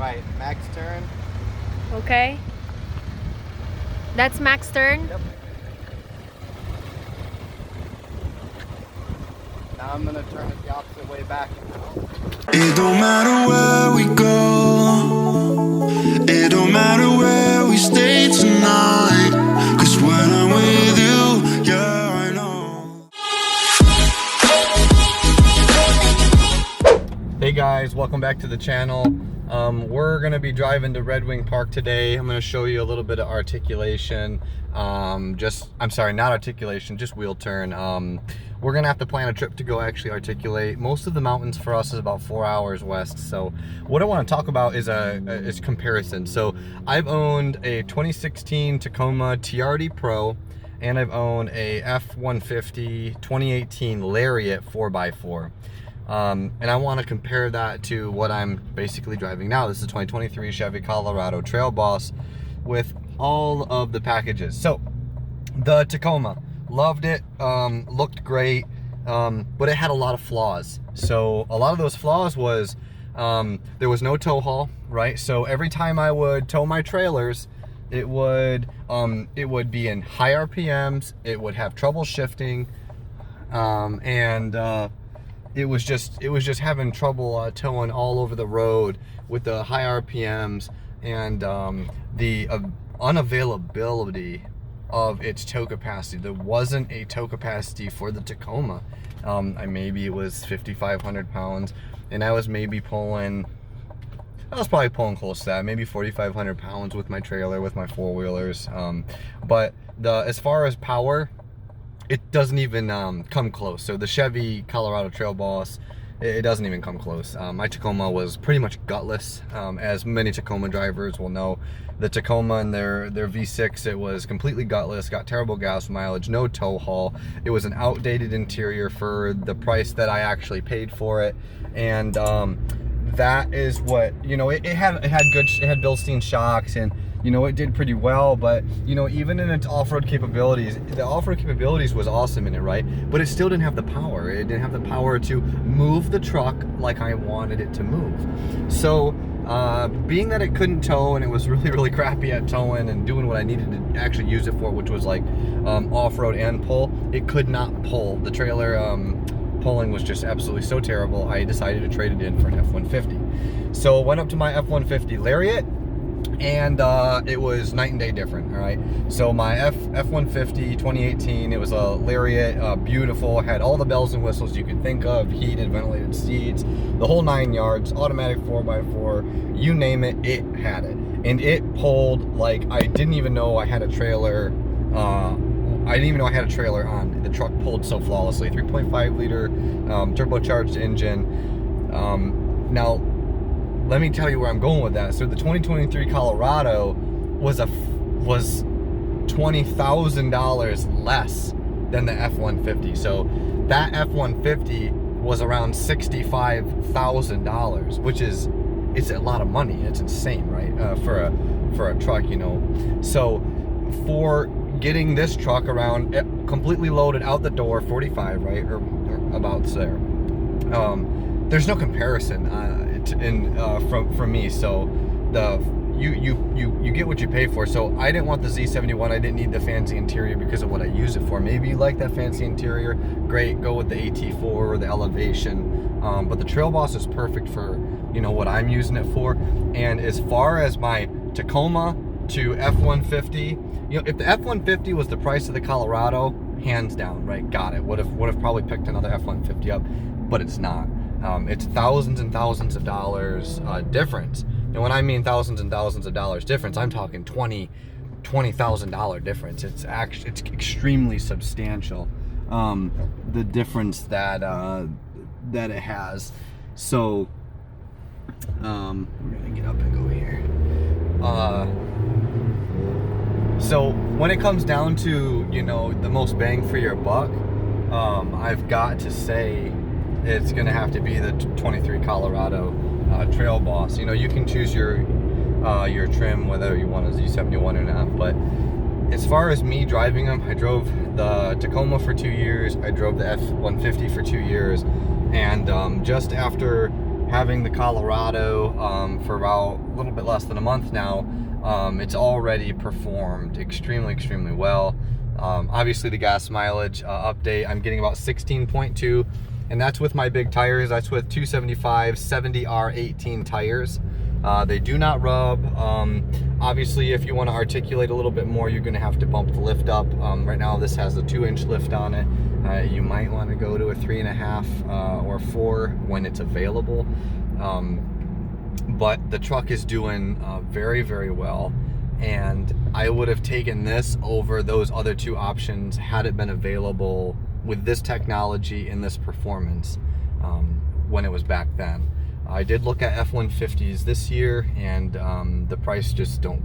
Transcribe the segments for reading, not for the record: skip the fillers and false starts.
right, max turn. Okay. That's max turn? Yep. Now I'm gonna turn it the opposite way back. It don't matter where we go, it don't matter where we stay tonight, 'cause when I'm with you, yeah, I know. Hey guys, welcome back to the channel. We're gonna be driving to Red Wing Park today. I'm gonna show you a little bit of articulation. I'm sorry, not articulation, just wheel turn. We're gonna have to plan a trip to go actually articulate. Most of the mountains for us is about 4 hours west. So what I want to talk about is comparison. So I've owned a 2016 Tacoma TRD Pro, and I've owned a F150 2018 Lariat 4x4. And I want to compare that to what I'm basically driving now. This is a 2023 Chevy Colorado Trail Boss with all of the packages. So the Tacoma, loved it, looked great, but it had a lot of flaws. So a lot of those flaws was there was no tow haul, right? So every time I would tow my trailers, it would be in high RPMs, it would have trouble shifting, it was just having trouble towing all over the road with the high RPMs and the unavailability of its tow capacity. There wasn't a tow capacity for the Tacoma. Maybe it was 5,500 pounds, and I was probably pulling close to that, maybe 4,500 pounds with my trailer, with my four-wheelers. But as far as power, it doesn't even come close. So the Chevy Colorado Trail Boss, it doesn't even come close. My Tacoma was pretty much gutless, as many Tacoma drivers will know. The Tacoma and their V6, it was completely gutless, got terrible gas mileage, no tow haul. It was an outdated interior for the price that I actually paid for it, and that is what, you know, it had Bilstein shocks, and you know, it did pretty well, but you know, even in its off-road capabilities, the off-road capabilities was awesome in it, right? But it still didn't have the power. It didn't have the power to move the truck like I wanted it to move. So being that it couldn't tow, and it was really, really crappy at towing and doing what I needed to actually use it for, which was like off-road and pull, it could not pull. The trailer pulling was just absolutely so terrible. I decided to trade it in for an F150. So went up to my F150 Lariat, and it was night and day different. All right, so my F150 2018, it was a Lariat, beautiful, had all the bells and whistles you could think of, heated, ventilated seats, the whole 9 yards, automatic 4x4, you name it, it had it. And it pulled like I didn't even know I had a trailer. I didn't even know I had a trailer on. The truck pulled so flawlessly. 3.5 liter turbocharged engine. Now let me tell you where I'm going with that. So the 2023 Colorado was $20,000 less than the F150. So that F150 was around $65,000, which is, it's a lot of money. It's insane, right? For a truck, you know. So for getting this truck around completely loaded out the door, 45, right, or about there. There's no comparison from me. So you get what you pay for. So I didn't want the Z71. I didn't need the fancy interior because of what I use it for. Maybe you like that fancy interior, great, go with the AT4 or the Elevation. But the Trail Boss is perfect for, you know, what I'm using it for. And as far as my Tacoma to F150, you know, if the F150 was the price of the Colorado, hands down, right, got it. Would have probably picked another F150 up, but it's not. It's thousands and thousands of dollars difference. And when I mean thousands and thousands of dollars difference, I'm talking $20,000 difference. It's extremely substantial, the difference that it has. So we're gonna get up and go here. So when it comes down to, you know, the most bang for your buck, I've got to say it's gonna have to be the 23 Colorado Trail Boss. You know, you can choose your trim, whether you want a Z71 or not, but as far as me driving them, I drove the Tacoma for 2 years, I drove the F150 for 2 years, and just after having the Colorado for about a little bit less than a month now, it's already performed extremely well. Obviously the gas mileage update, I'm getting about 16.2, and that's with my big tires. That's with 275 70R18 tires. They do not rub. Obviously, if you want to articulate a little bit more, you're going to have to bump the lift up. Right now, this has a 2-inch lift on it. You might want to go to a 3.5 or 4 when it's available. But the truck is doing very well, and I would have taken this over those other 2 options had it been available with this technology and this performance when it was back then. I did look at F150s this year, and the prices just don't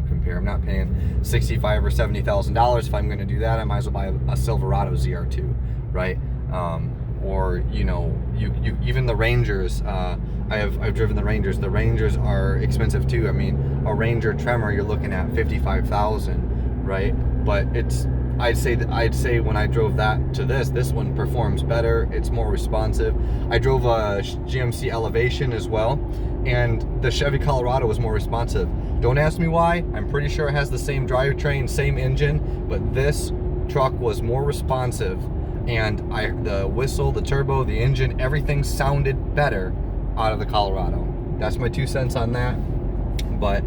compare. I'm not paying $65,000 or $70,000. If I'm going to do that, I might as well buy a Silverado ZR2, right? Or even the Rangers. I've driven the Rangers. The Rangers are expensive too. I mean, a Ranger Tremor, you're looking at $55,000, right? But I'd say when I drove that to this one performs better. It's more responsive. I drove a GMC Elevation as well, and the Chevy Colorado was more responsive. Don't ask me why. I'm pretty sure it has the same drivetrain, same engine, but this truck was more responsive, and the whistle, the turbo, the engine, everything sounded better out of the Colorado. That's my 2 cents on that. But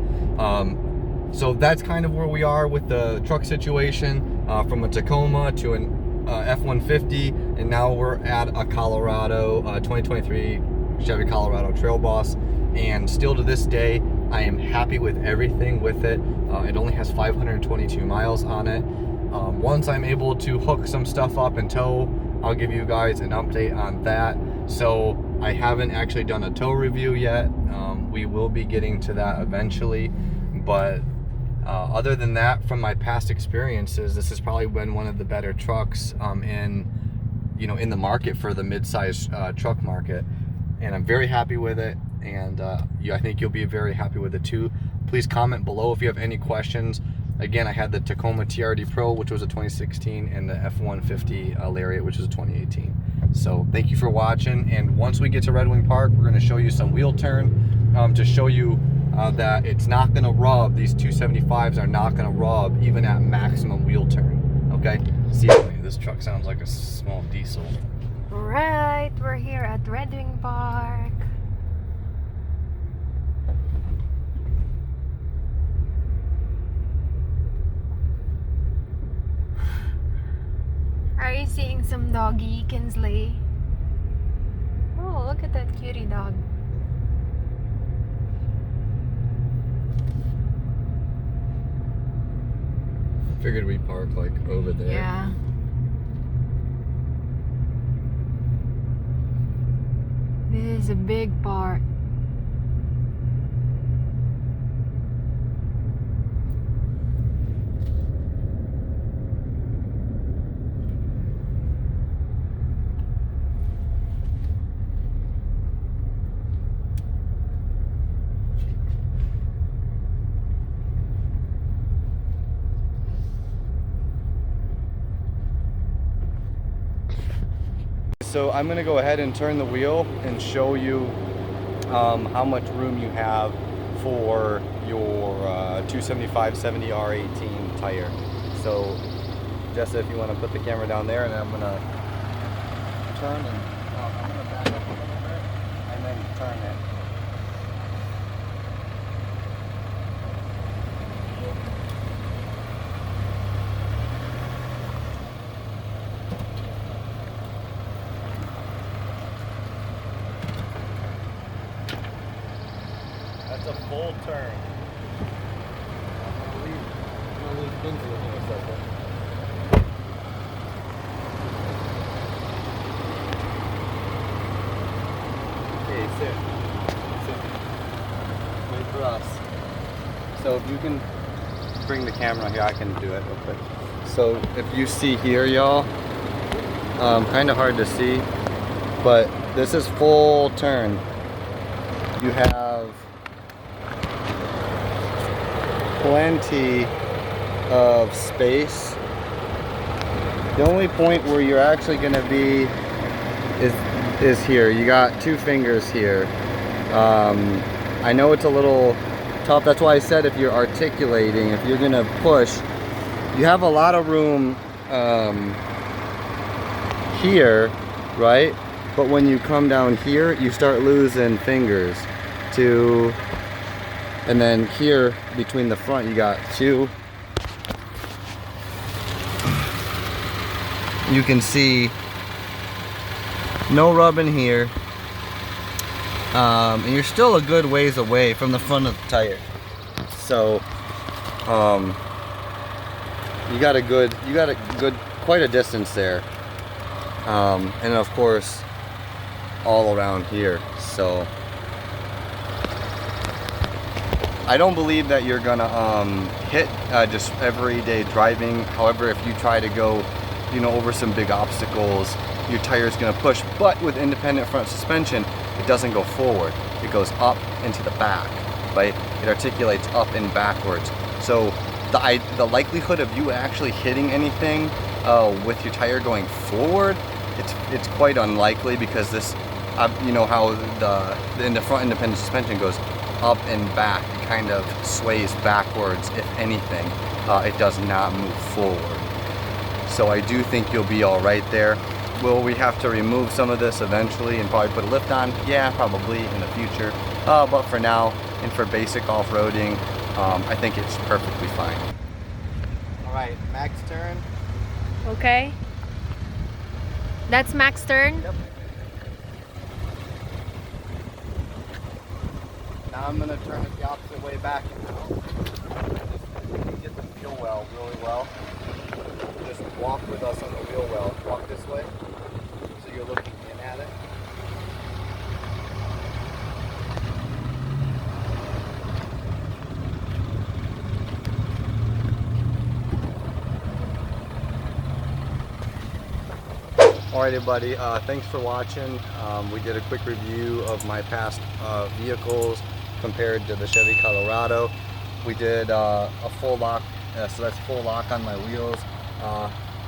so that's kind of where we are with the truck situation, from a Tacoma to an F150, and now we're at a Colorado 2023 Chevy Colorado Trail Boss, and still to this day I am happy with everything with it. It only has 522 miles on it. Once I'm able to hook some stuff up and tow, I'll give you guys an update on that. So I haven't actually done a tow review yet. We will be getting to that eventually, but other than that, from my past experiences, this has probably been one of the better trucks in the market for the mid-size truck market, and I'm very happy with it, and I think you'll be very happy with it too. Please comment below if you have any questions. Again, I had the Tacoma TRD Pro, which was a 2016, and the F150 Lariat, which was a 2018. So thank you for watching, and once we get to Red Wing Park, we're going to show you some wheel turn to show you that it's not going to rub. These 275s are not going to rub even at maximum wheel turn. Okay, see you. This truck sounds like a small diesel. Right, we're here at Red Wing Park. Are you seeing some doggy, Kinsley? Oh, look at that cutie dog. Figured we'd park like over there. Yeah. This is a big park. So I'm going to go ahead and turn the wheel and show you how much room you have for your 275 70R18 tire. So Jessa, if you want to put the camera down there, and I'm going to turn and I'm going to back up a little bit and then turn it. That's a full turn. I'm gonna leave Kinsey with me a second. Okay, sit. Wait for us. So if you can bring the camera here, I can do it real quick. So if you see here, y'all, kind of hard to see, but this is full turn. You have plenty of space. The only point where you're actually going to be is is here. You got 2 fingers here. I know it's a little tough. That's why I said if you're articulating, if you're gonna push, you have a lot of room here, right? But when you come down here, you start losing fingers. 2, and then here between the front, you got 2. You can see no rubbing here, and you're still a good ways away from the front of the tire. So you got a good, quite a distance there, and of course all around here. So I don't believe that you're gonna hit just everyday driving. However, if you try to go, you know, over some big obstacles, your tire is going to push. But with independent front suspension, it doesn't go forward. It goes up into the back, right? It articulates up and backwards. So the likelihood of you actually hitting anything with your tire going forward, it's quite unlikely, because this, you know how the front independent suspension goes up and back. It kind of sways backwards. If anything, it does not move forward. So I do think you'll be all right there. Will we have to remove some of this eventually and probably put a lift on? Yeah, probably in the future. But for now, and for basic off-roading, I think it's perfectly fine. All right, max turn. Okay. That's max turn? Yep. Now I'm gonna turn it the opposite way back now. Just get the wheel well really well. Just walk with us on the wheel well. Walk this way, so you're looking in at it. Alright everybody, thanks for watching. We did a quick review of my past vehicles compared to the Chevy Colorado. We did a full lock, so that's full lock on my wheels.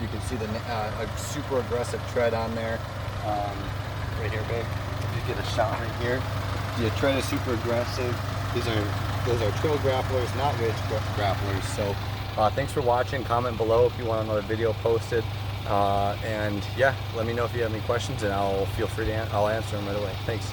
You can see a super aggressive tread on there. Right here, babe. You get a shot right here. The tread is super aggressive. Those are trail grapplers, not ridge grapplers. So thanks for watching. Comment below if you want another video posted. And yeah, let me know if you have any questions, and I'll answer them right away. Thanks.